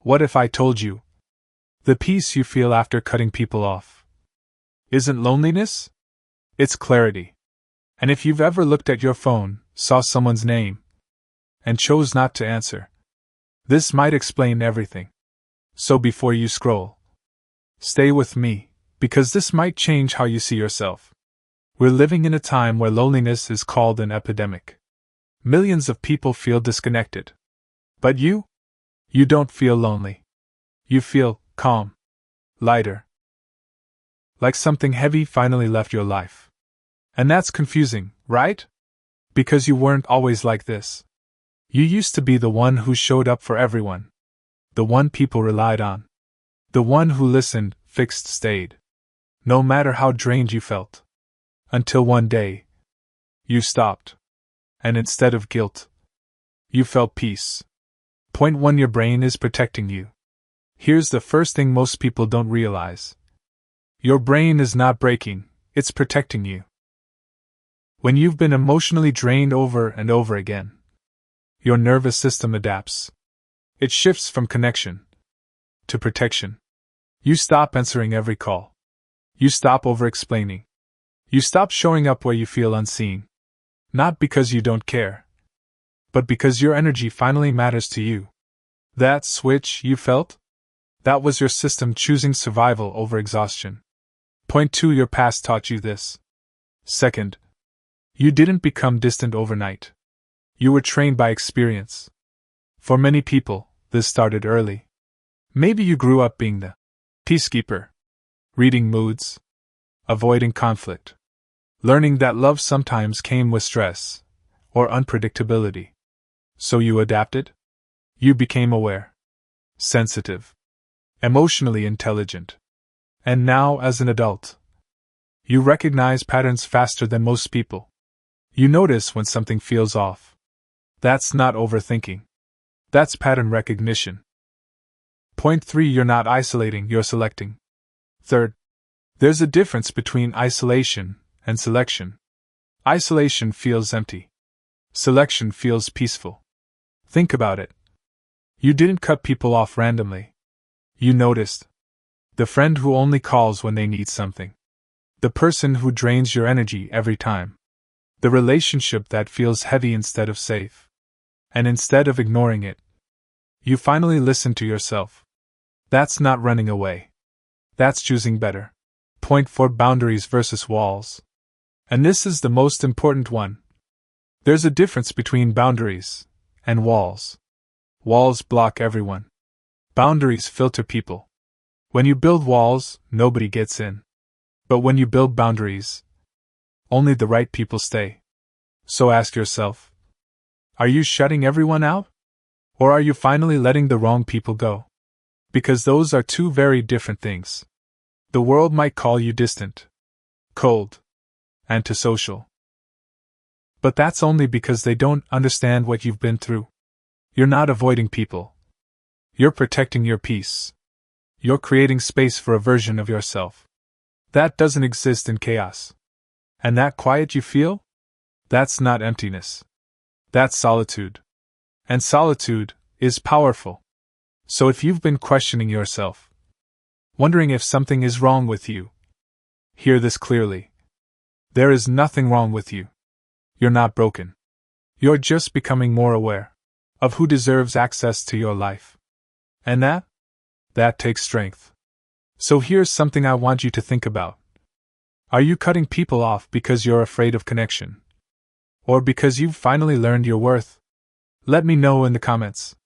What if I told you? The peace you feel after cutting people off isn't loneliness? It's clarity. And if you've ever looked at your phone, saw someone's name, and chose not to answer, this might explain everything. So before you scroll, stay with me, because this might change how you see yourself. We're living in a time where loneliness is called an epidemic. Millions of people feel disconnected. But you don't feel lonely. You feel calm, lighter. Like something heavy finally left your life. And that's confusing, right? Because you weren't always like this. You used to be the one who showed up for everyone. The one people relied on. The one who listened, fixed, stayed. No matter how drained you felt. Until one day, you stopped. And instead of guilt, you felt peace. Point 1: your brain is protecting you. Here's the first thing most people don't realize. Your brain is not breaking, it's protecting you. When you've been emotionally drained over and over again, your nervous system adapts. It shifts from connection to protection. You stop answering every call. You stop over-explaining. You stop showing up where you feel unseen. Not because you don't care, but because your energy finally matters to you. That switch you felt? That was your system choosing survival over exhaustion. Point 2: your past taught you this. Second, you didn't become distant overnight. You were trained by experience. For many people, this started early. Maybe you grew up being the peacekeeper, reading moods, avoiding conflict, learning that love sometimes came with stress or unpredictability. So you adapted? You became aware, sensitive, emotionally intelligent. And now, as an adult, you recognize patterns faster than most people. You notice when something feels off. That's not overthinking. That's pattern recognition. Point 3: you're not isolating, you're selecting. Third, there's a difference between isolation and selection. Isolation feels empty. Selection feels peaceful. Think about it. You didn't cut people off randomly. You noticed. The friend who only calls when they need something. The person who drains your energy every time. The relationship that feels heavy instead of safe. And instead of ignoring it, you finally listen to yourself. That's not running away. That's choosing better. Point 4: boundaries versus walls. And this is the most important one. There's a difference between boundaries and walls. Walls block everyone. Boundaries filter people. When you build walls, nobody gets in. But when you build boundaries, only the right people stay. So ask yourself, are you shutting everyone out? Or are you finally letting the wrong people go? Because those are two very different things. The world might call you distant, cold, antisocial. But that's only because they don't understand what you've been through. You're not avoiding people. You're protecting your peace. You're creating space for a version of yourself that doesn't exist in chaos. And that quiet you feel? That's not emptiness. That's solitude. And solitude is powerful. So if you've been questioning yourself, wondering if something is wrong with you, hear this clearly. There is nothing wrong with you. You're not broken. You're just becoming more aware of who deserves access to your life. And that takes strength. So here's something I want you to think about. Are you cutting people off because you're afraid of connection? Or because you've finally learned your worth? Let me know in the comments.